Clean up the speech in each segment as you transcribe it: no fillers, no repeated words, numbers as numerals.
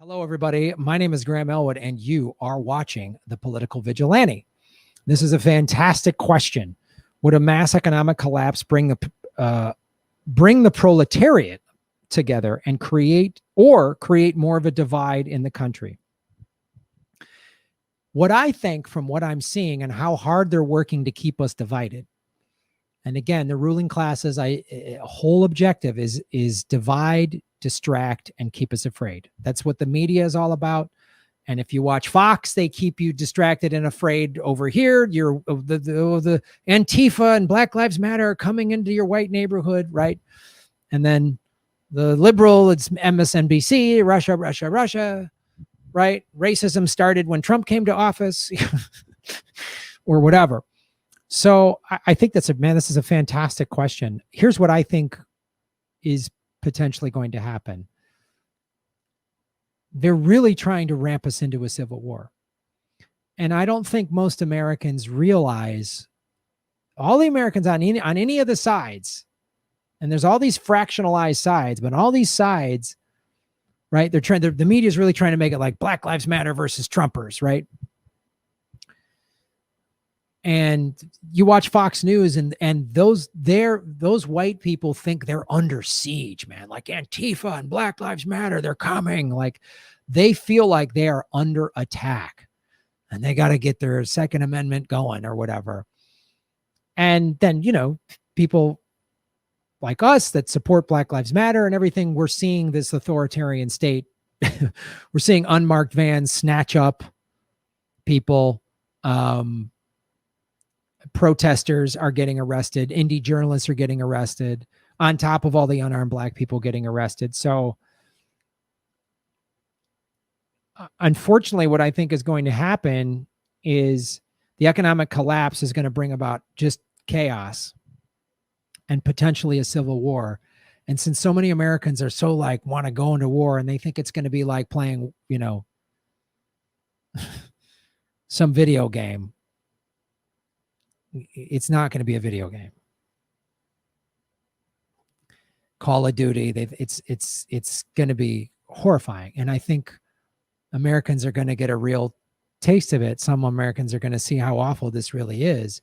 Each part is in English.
Hello, everybody. My name is Graham Elwood, and you are watching The Political Vigilante. This is a fantastic question. Would a mass economic collapse bring the proletariat together and create more of a divide in the country? What I think from what I'm seeing and how hard they're working to keep us divided. And again, the ruling classes, whole objective is divide, distract, and keep us afraid. That's what the media is all about. And if you watch Fox, they keep you distracted and afraid over here. The Antifa and Black Lives Matter are coming into your white neighborhood, right? And then the liberal, it's MSNBC, Russia, right? Racism started when Trump came to office or whatever. So I think this is a fantastic question. Here's what I think is potentially going to happen. They're really trying to ramp us into a civil war. And I don't think most Americans realize, all the Americans on any of the sides, and there's all these fractionalized sides, but all these sides, right? The media is really trying to make it like Black Lives Matter versus Trumpers, right? And you watch Fox News and those white people think they're under siege, man. Like Antifa and Black Lives Matter, they're coming. Like they feel like they are under attack and they got to get their Second Amendment going or whatever. And then, people like us that support Black Lives Matter and everything, we're seeing this authoritarian state. We're seeing unmarked vans snatch up people. Protesters are getting arrested. Indie journalists are getting arrested on top of all the unarmed Black people getting arrested. So unfortunately, what I think is going to happen is the economic collapse is going to bring about just chaos and potentially a civil war. And since so many Americans are so want to go into war and they think it's going to be like playing, some video game, it's not going to be a video game. Call of Duty, it's going to be horrifying. And I think Americans are going to get a real taste of it. Some Americans are going to see how awful this really is.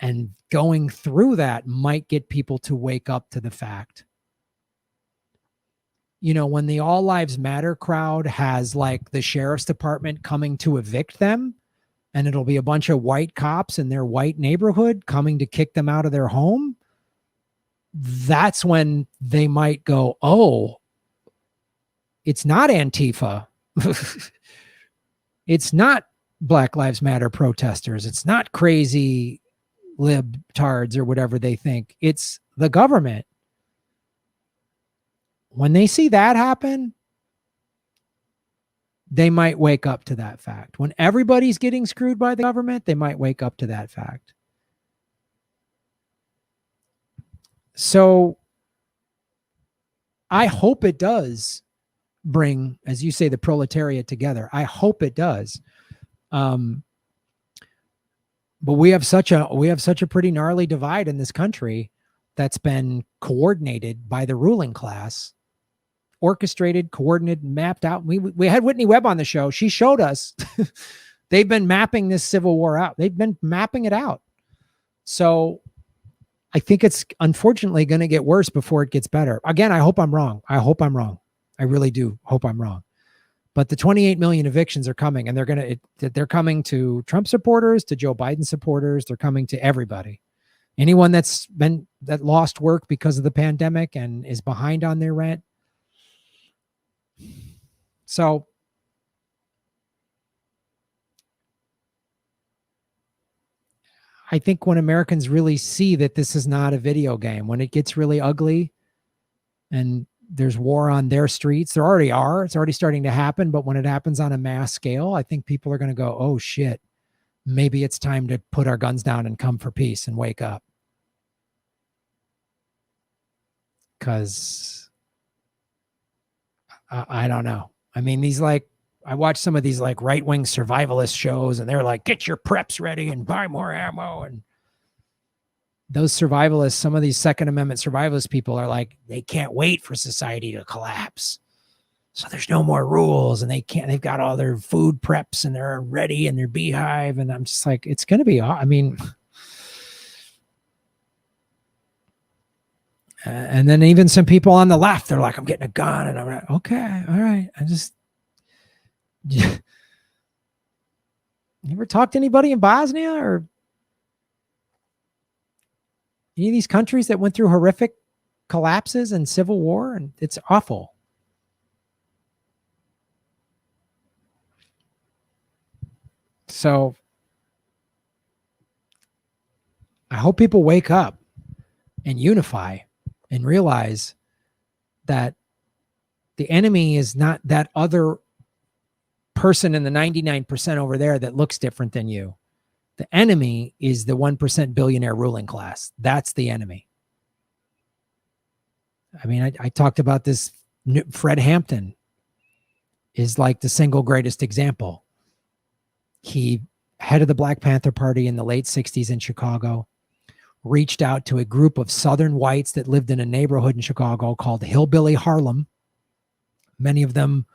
And going through that might get people to wake up to the fact. When the All Lives Matter crowd has the sheriff's department coming to evict them, and it'll be a bunch of white cops in their white neighborhood coming to kick them out of their home, that's when they might go, oh, it's not Antifa. It's not Black Lives Matter protesters. It's not crazy libtards or whatever they think. It's the government. When they see that happen, they might wake up to that fact. When everybody's getting screwed by the government, they might wake up to that fact. So I hope it does bring, as you say, the proletariat together. I hope it does. But we have such a pretty gnarly divide in this country that's been coordinated by the ruling class. Orchestrated, coordinated, mapped out. We had Whitney Webb on the show. She showed us they've been mapping this civil war out. They've been mapping it out. So I think it's unfortunately going to get worse before it gets better. Again, I hope I'm wrong. I really do hope I'm wrong. But the 28 million evictions are coming, and they're coming to Trump supporters, to Joe Biden supporters. They're coming to everybody. Anyone that lost work because of the pandemic and is behind on their rent. So I think when Americans really see that this is not a video game, when it gets really ugly and there's war on their streets, there already are, it's already starting to happen. But when it happens on a mass scale, I think people are going to go, oh shit, maybe it's time to put our guns down and come for peace and wake up. Because I don't know. I mean, I watch some of these right-wing survivalist shows and they're like, get your preps ready and buy more ammo. And those survivalists, some of these Second Amendment survivalist people are like, they can't wait for society to collapse So there's no more rules, and they've got all their food preps and they're ready in their beehive. And I'm just like, it's going to be, I mean, and then even some people on the left, they're like, I'm getting a gun. And I'm like, okay, all right. You ever talk to anybody in Bosnia or any of these countries that went through horrific collapses and civil war? And it's awful. So I hope people wake up and unify and realize that the enemy is not that other person in the 99% over there that looks different than you. The enemy is the 1% billionaire ruling class. That's the enemy. I mean, I talked about this. Fred Hampton is like the single greatest example. He, head of the Black Panther Party in the late 60s in Chicago, reached out to a group of Southern whites that lived in a neighborhood in Chicago called Hillbilly Harlem. Many of them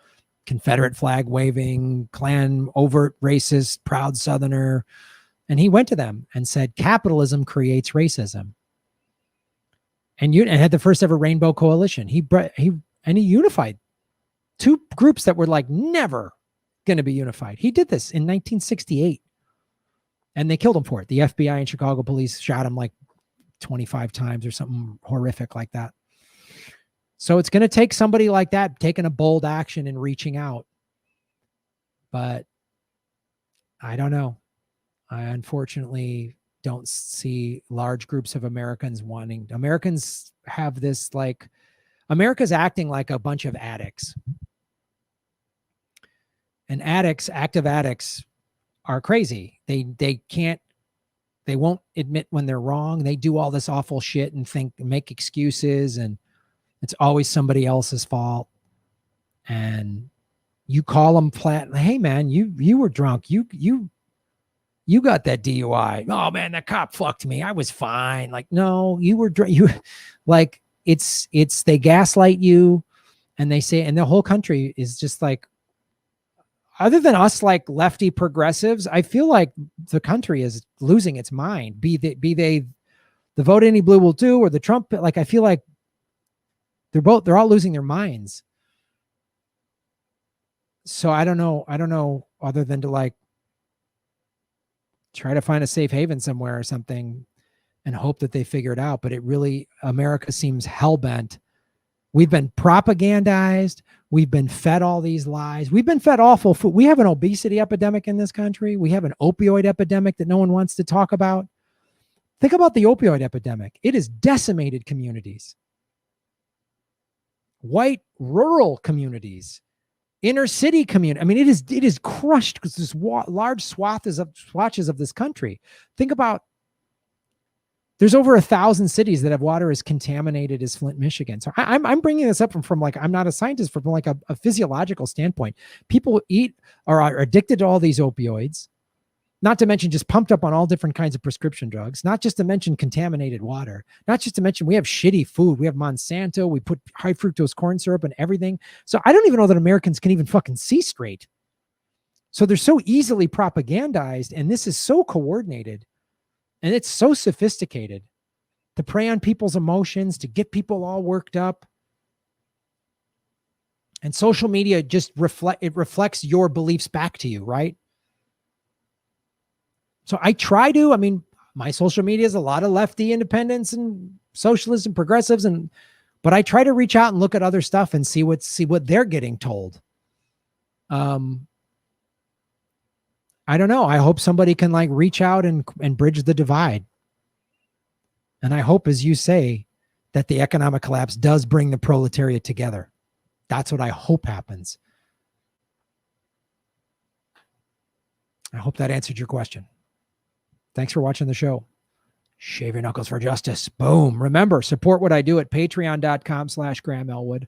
Confederate flag waving, Klan, overt racist, proud Southerner. And he went to them and said, capitalism creates racism. And had the first ever Rainbow Coalition. He unified two groups that were like never going to be unified. He did this in 1968. And they killed him for it. The FBI and Chicago police shot him like 25 times or something horrific like that. So it's going to take somebody like that taking a bold action and reaching out. But I don't know. I unfortunately don't see large groups of Americans wanting. Americans have this like, America's acting like a bunch of addicts. And active addicts are crazy. They won't admit when they're wrong. They do all this awful shit and make excuses, and it's always somebody else's fault. And you call them flat. Hey man, you were drunk. You got that DUI. Oh man, that cop fucked me. I was fine. Like, no, you were you like it's they gaslight you, and they say, and the whole country is just like, other than us, like lefty progressives, I feel like the country is losing its mind. Be they the vote any blue will do, or the Trump, like, I feel like they're all losing their minds. So I don't know other than to like try to find a safe haven somewhere or something and hope that they figure it out. But it really, America seems hell-bent. We've been propagandized. We've been fed all these lies. We've been fed awful food. We have an obesity epidemic in this country. We have an opioid epidemic that no one wants to talk about. Think about the opioid epidemic. It has decimated communities. White rural communities, inner city community. I mean, it is crushed because this large swatches of this country. Think about, there's over 1,000 cities that have water as contaminated as Flint, Michigan. So I'm bringing this up from like, I'm not a scientist, from like a physiological standpoint. People are addicted to all these opioids, not to mention just pumped up on all different kinds of prescription drugs, not just to mention contaminated water, not just to mention we have shitty food. We have Monsanto. We put high fructose corn syrup and everything. So I don't even know that Americans can even fucking see straight. So they're so easily propagandized, and this is so coordinated. And it's so sophisticated to prey on people's emotions, to get people all worked up. And social media just reflects your beliefs back to you, right? So I mean, my social media is a lot of lefty independents and socialists and progressives, but I try to reach out and look at other stuff and see what they're getting told. I don't know. I hope somebody can like reach out and bridge the divide. And I hope, as you say, that the economic collapse does bring the proletariat together. That's what I hope happens. I hope that answered your question. Thanks for watching the show. Shave your knuckles for justice. Boom. Remember, support what I do at patreon.com/Graham Elwood,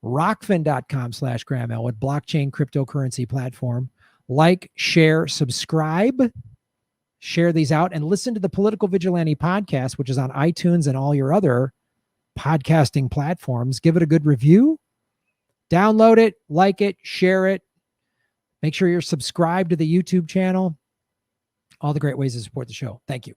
rockfin.com/Graham Elwood, blockchain cryptocurrency platform. Like, share, subscribe, share these out, and listen to the Political Vigilante podcast, which is on iTunes and all your other podcasting platforms. Give it a good review. Download it, like it, share it. Make sure you're subscribed to the YouTube channel. All the great ways to support the show. Thank you.